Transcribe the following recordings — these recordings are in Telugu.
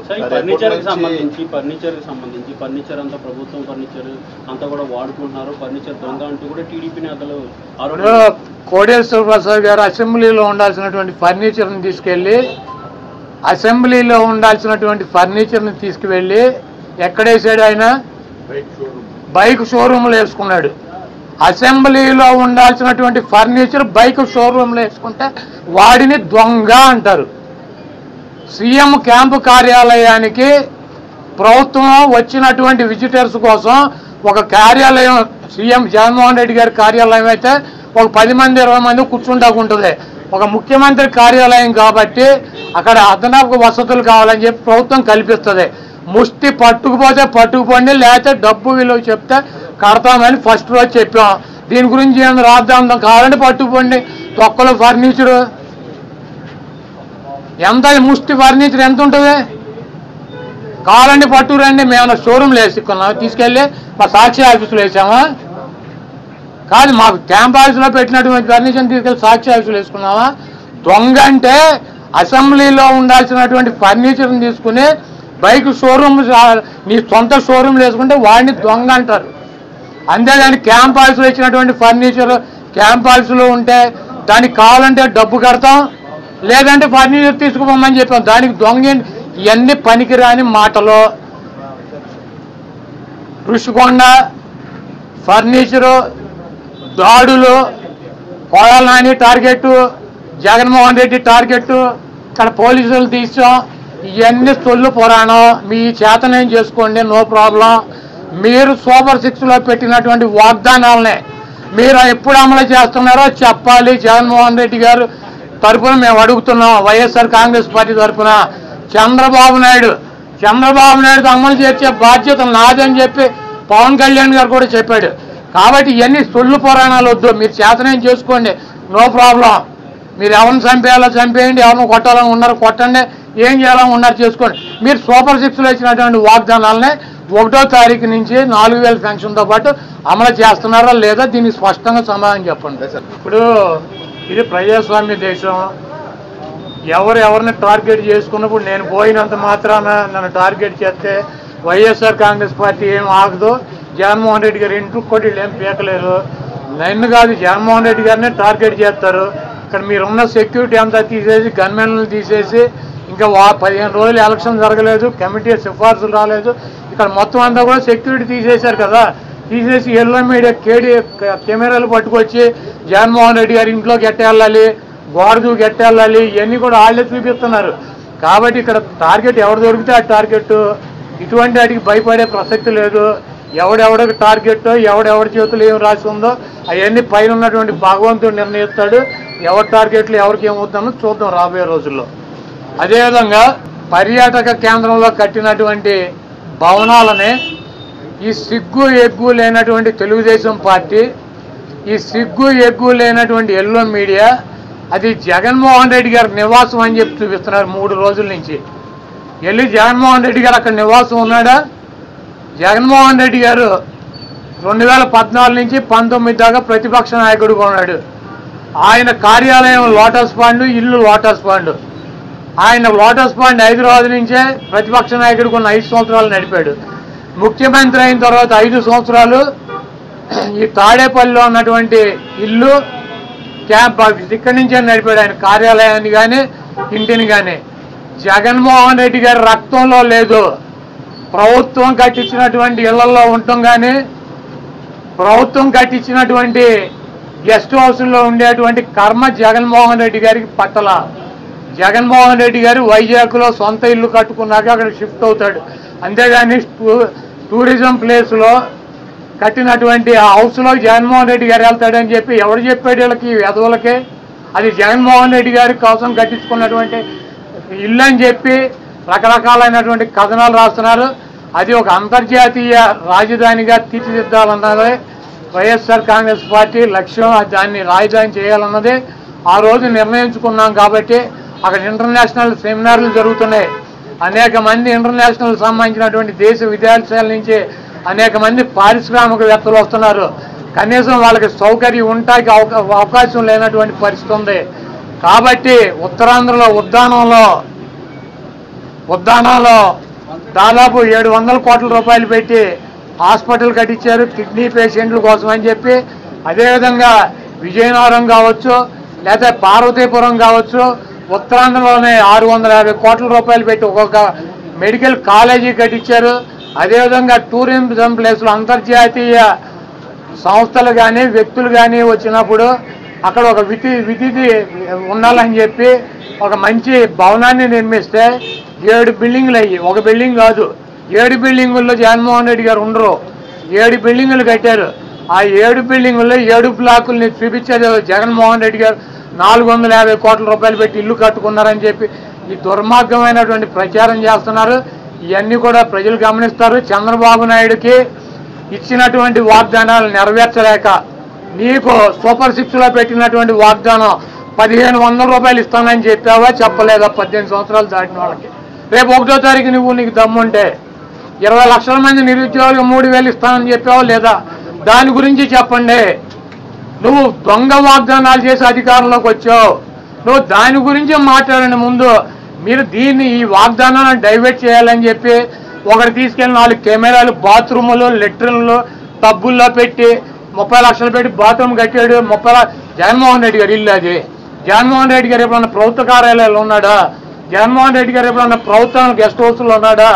ఫర్నిచర్ అంతా ప్రభుత్వం ఫర్నిచర్ అంతా కూడా వాడుకుంటున్నారు. ఫర్నిచర్ దొంగ అంటూ కూడా టీడీపీ నేతలు కోడేశ్వర ప్రసాద్ గారు అసెంబ్లీలో ఉండాల్సినటువంటి ఫర్నిచర్ని తీసుకెళ్ళి ఎక్కడేసాడు? ఆయన బైక్ షోరూమ్లో వేసుకున్నాడు. అసెంబ్లీలో ఉండాల్సినటువంటి ఫర్నిచర్ బైక్ షోరూమ్లో వేసుకుంటే వాడిని దొంగ అంటారు. సీఎం క్యాంపు కార్యాలయానికి ప్రభుత్వం వచ్చినటువంటి విజిటర్స్ కోసం ఒక కార్యాలయం, సీఎం జగన్మోహన్ రెడ్డి గారి కార్యాలయం అయితే ఒక 10 మంది 20 మంది కూర్చుంటాకుంటుంది. ఒక ముఖ్యమంత్రి కార్యాలయం కాబట్టి అక్కడ అదనపు వసతులు కావాలని చెప్పి ప్రభుత్వం కల్పిస్తుంది. ముష్టి పట్టుకుపోతే పట్టుకుపోండి, లేకపోతే డబ్బు విలువ చెప్తే కడతామని ఫస్ట్ రోజు చెప్పాం. దీని గురించి ఏం రాద్దాం, కావాలంటే పట్టుకుపోండి. తొక్కలు ఫర్నిచరు ఎంత, ముష్టి ఫర్నిచర్ ఎంత ఉంటుంది? కావాలంటే పట్టుకురండి. మేము షోరూమ్లో వేసుకున్నాం, తీసుకెళ్ళి మా సాక్షి ఆఫీసులో వేసామా? కాదు, మాకు క్యాంప్ ఆఫీసులో పెట్టినటువంటి ఫర్నిచర్ తీసుకెళ్ళి సాక్షి ఆఫీసులో వేసుకున్నావా? దొంగ అంటే అసెంబ్లీలో ఉండాల్సినటువంటి ఫర్నిచర్ని తీసుకుని బైక్ షోరూమ్, నీ సొంత షోరూమ్లో వేసుకుంటే వాడిని దొంగ అంటారు. అంతేగాని క్యాంప్ ఆఫీసులో ఇచ్చినటువంటి ఫర్నిచర్ క్యాంప్ ఆఫీసులో ఉంటే దానికి కావాలంటే డబ్బు కడతాం, లేదంటే ఫర్నిచర్ తీసుకుపోమని చెప్పాం. దానికి దొంగ ఇవన్నీ పనికిరాని మాటలు. ఋషికొండ ఫర్నిచరు, దాడులు, కోడల నాని టార్గెట్, జగన్మోహన్ రెడ్డి టార్గెట్, ఇక్కడ పోలీసులు తీసాం. ఇవన్నీ సొల్లు పురాణం. మీ చేతనేం చేసుకోండి, నో ప్రాబ్లం. మీరు సూపర్ 6లో పెట్టినటువంటి వాగ్దానాలనే మీరు ఎప్పుడు అమలు చేస్తున్నారో చెప్పాలి. జగన్మోహన్ రెడ్డి గారు తరఫున మేము అడుగుతున్నాం, వైఎస్ఆర్ కాంగ్రెస్ పార్టీ తరఫున. చంద్రబాబు నాయుడు అమలు చేసే బాధ్యత నాదని చెప్పి పవన్ కళ్యాణ్ గారు కూడా చెప్పాడు. కాబట్టి ఇవన్నీ సొల్లు పురాణాలు వద్దు, మీరు చేతనేం చేసుకోండి, నో ప్రాబ్లం. మీరు ఎవరిని చంపేయాలో చంపేయండి, ఎవరిని కొట్టాలని ఉన్నారు కొట్టండి, ఏం చేయాలని ఉన్నారు చేసుకోండి. మీరు సూపర్ 6లో ఇచ్చినటువంటి వాగ్దానాలనే 1వ తారీఖు నుంచి 4000 పెన్షన్తో పాటు అమలు చేస్తున్నారా లేదా, దీనికి స్పష్టంగా సమాధానం చెప్పండి. ఇప్పుడు ఇది ప్రజాస్వామ్య దేశం. ఎవరిని టార్గెట్ చేసుకున్నప్పుడు నేను పోయినంత మాత్రాన నన్ను టార్గెట్ చేస్తే వైఎస్ఆర్ కాంగ్రెస్ పార్టీ ఏం ఆగదు. జగన్మోహన్ రెడ్డి గారు ఇంటికి కొట్టి ఏం పీకలేరు. నన్ను కాదు, జగన్మోహన్ రెడ్డి గారినే టార్గెట్ చేస్తారు. ఇక్కడ మీరున్న సెక్యూరిటీ అంతా తీసేసి, గన్మెన్లను తీసేసి, ఇంకా 15 రోజులు ఎలక్షన్ జరగలేదు, కమిటీ సిఫార్సులు రాలేదు, ఇక్కడ మొత్తం అంతా కూడా సెక్యూరిటీ తీసేశారు కదా. తీసేసి ఎల్లో మీడియా కెమెరాలు పట్టుకొచ్చి జగన్మోహన్ రెడ్డి గారి ఇంట్లోకి ఎట్టేళ్ళాలి, గోడకు ఎట్టేళ్ళాలి, ఇవన్నీ కూడా వాళ్ళే చూపిస్తున్నారు. కాబట్టి ఇక్కడ టార్గెట్ ఎవరు దొరికితే ఆ టార్గెట్. ఇటువంటి వాటికి భయపడే ప్రసక్తి లేదు. ఎవడెవడికి టార్గెట్, ఎవడెవడి చేతులు ఏం రాసి ఉందో అవన్నీ పైన ఉన్నటువంటి భగవంతుడు నిర్ణయిస్తాడు. ఎవరి టార్గెట్లు ఎవరికి ఏమవుతుందో చూద్దాం రాబోయే రోజుల్లో. అదేవిధంగా పర్యాటక కేంద్రంలో కట్టినటువంటి భవనాలనే ఈ సిగ్గు ఎగ్గు లేనటువంటి తెలుగుదేశం పార్టీ, ఈ సిగ్గు ఎగ్గు లేనటువంటి ఎల్లో మీడియా అది జగన్మోహన్ రెడ్డి గారి నివాసం అని చెప్పి చూపిస్తున్నారు 3 రోజుల నుంచి. వెళ్ళి జగన్మోహన్ రెడ్డి గారు అక్కడ నివాసం ఉన్నాడా? జగన్మోహన్ రెడ్డి గారు 2014 నుంచి 19 దాకా ప్రతిపక్ష నాయకుడిగా ఉన్నాడు. ఆయన కార్యాలయం లోటస్ పాండ్, ఇల్లు లోటస్ పాండ్. ఆయన లోటస్ పాండ్ హైదరాబాద్ నుంచే ప్రతిపక్ష నాయకుడికి ఉన్న 5 సంవత్సరాలు నడిపాడు. ముఖ్యమంత్రి అయిన తర్వాత 5 సంవత్సరాలు ఈ తాడేపల్లిలో ఉన్నటువంటి ఇల్లు క్యాంప్ ఆఫీస్ ఇక్కడి నుంచే నడిపాడు. ఆయన కార్యాలయాన్ని కానీ ఇంటిని కానీ. జగన్మోహన్ రెడ్డి గారి రక్తంలో లేదు. ప్రభుత్వం కట్టించినటువంటి ఇళ్లలో ఉండటం కానీ, ప్రభుత్వం కట్టించినటువంటి గెస్ట్ హౌస్లో ఉండేటువంటి కర్మ జగన్మోహన్ రెడ్డి గారికి పట్టల. జగన్మోహన్ రెడ్డి గారు వైజాగ్లో సొంత ఇల్లు కట్టుకున్నాక అక్కడ షిఫ్ట్ అవుతాడు. అంతేగాని టూరిజం ప్లేస్లో కట్టినటువంటి ఆ హౌస్లో జగన్మోహన్ రెడ్డి గారు వెళ్తాడని చెప్పి ఎవరు చెప్పాడు వీళ్ళకి, వెధవులకే? అది జగన్మోహన్ రెడ్డి గారి కోసం కట్టించుకున్నటువంటి ఇల్లు అని చెప్పి రకరకాలైనటువంటి కథనాలు రాస్తున్నారు. అది ఒక అంతర్జాతీయ రాజధానిగా తీర్చిదిద్దాలన్నదే వైఎస్ఆర్ కాంగ్రెస్ పార్టీ లక్ష్యం. దాన్ని రాజధాని చేయాలన్నదే ఆ రోజు నిర్ణయించుకున్నాం. కాబట్టి అక్కడ ఇంటర్నేషనల్ సెమినార్లు జరుగుతున్నాయి. అనేక మంది ఇంటర్నేషనల్ సంబంధించినటువంటి దేశ విదేశాల నుంచి అనేక మంది పారిశ్రామికవేత్తలు వస్తున్నారు. కనీసం వాళ్ళకి సౌకర్యం ఉండటానికి అవకాశం లేనటువంటి పరిస్థితి ఉంది. కాబట్టి ఉత్తరాంధ్రలో ఉద్దానంలో ఉద్దానంలో దాదాపు 700 కోట్ల రూపాయలు పెట్టి హాస్పిటల్ కట్టించారు కిడ్నీ పేషెంట్ల కోసం అని చెప్పి. అదేవిధంగా విజయనగరం కావచ్చు, లేదా పార్వతీపురం కావచ్చు, ఉత్తరాంధ్రలోనే 650 కోట్ల రూపాయలు పెట్టి ఒక్కొక్క మెడికల్ కాలేజీ కట్టించారు. అదేవిధంగా టూరిజం ప్లేస్లో అంతర్జాతీయ సంస్థలు కానీ వ్యక్తులు కానీ వచ్చినప్పుడు అక్కడ ఒక విధి ఉండాలని చెప్పి ఒక మంచి భవనాన్ని నిర్మిస్తే 7 బిల్డింగులు అయ్యి, ఒక బిల్డింగ్ కాదు 7 బిల్డింగుల్లో జగన్మోహన్ రెడ్డి గారు ఉండరు. 7 బిల్డింగులు కట్టారు. ఆ 7 బిల్డింగుల్లో 7 బ్లాకుల్ని చూపించేది జగన్మోహన్ రెడ్డి గారు 450 కోట్ల రూపాయలు పెట్టి ఇల్లు కట్టుకున్నారని చెప్పి ఈ దుర్మార్గమైనటువంటి ప్రచారం చేస్తున్నారు. ఇవన్నీ కూడా ప్రజలు గమనిస్తారు. చంద్రబాబు నాయుడుకి ఇచ్చినటువంటి వాగ్దానాలు నెరవేర్చలేక నీకు సూపర్ 6లో పెట్టినటువంటి వాగ్దానం 1500 రూపాయలు ఇస్తానని చెప్పావా, చెప్పలేదా? 18 సంవత్సరాలు దాటిన వాళ్ళకి రేపు 1వ తారీఖు నీకు దమ్ముంటే 20 లక్షల మంది నిరుద్యోగులకు 3000 ఇస్తానని చెప్పావా లేదా? దాని గురించి చెప్పండి. నువ్వు దొంగ వాగ్దానాలు చేసి అధికారంలోకి వచ్చావు. నువ్వు దాని గురించి మాట్లాడండి. ముందు మీరు ఈ వాగ్దానాలను డైవర్ట్ చేయాలని చెప్పి ఒకటి తీసుకెళ్ళి 4 కెమెరాలు బాత్రూములు, లెట్రిన్లు, టబ్బుల్లో పెట్టి 30 లక్షలు పెట్టి బాత్రూమ్ కట్టాడు. జగన్మోహన్ రెడ్డి గారు ఇల్లు అది. జగన్మోహన్ రెడ్డి గారు ఎప్పుడన్నా ప్రభుత్వ కార్యాలయాలు ఉన్నాడా? జగన్మోహన్ రెడ్డి గారు ఎప్పుడన్నా ప్రభుత్వం గెస్ట్ హౌస్లో ఉన్నాడా?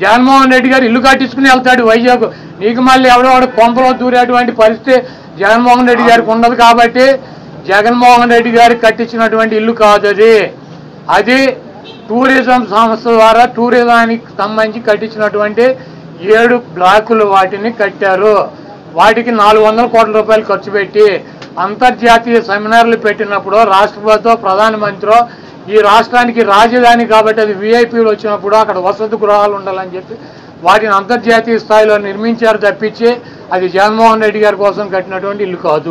జగన్మోహన్ రెడ్డి గారు ఇల్లు కట్టించుకుని వెళ్తాడు వైజాగ్. నీకు మళ్ళీ ఎవడో కొంపలో దూరేటువంటి పరిస్థితి జగన్మోహన్ రెడ్డి గారికి ఉండదు. కాబట్టి జగన్మోహన్ రెడ్డి గారికి కట్టించినటువంటి ఇల్లు కాదు అది టూరిజం సంస్థ ద్వారా టూరిజానికి సంబంధించి కట్టించినటువంటి 7 బ్లాకులు వాటిని కట్టారు. వాటికి 400 కోట్ల రూపాయలు ఖర్చు పెట్టి అంతర్జాతీయ సెమినార్లు పెట్టినప్పుడు రాష్ట్రపతితో ప్రధానమంత్రి ఈ రాష్ట్రానికి రాజధాని కాబట్టి అది విఐపీలు వచ్చినప్పుడు అక్కడ వసతి గృహాలు ఉండాలని చెప్పి వాటిని అంతర్జాతీయ స్థాయిలో నిర్మించారు తప్పించి అది జగన్మోహన్ రెడ్డి గారి కోసం కట్టినటువంటి ఇల్లు కాదు.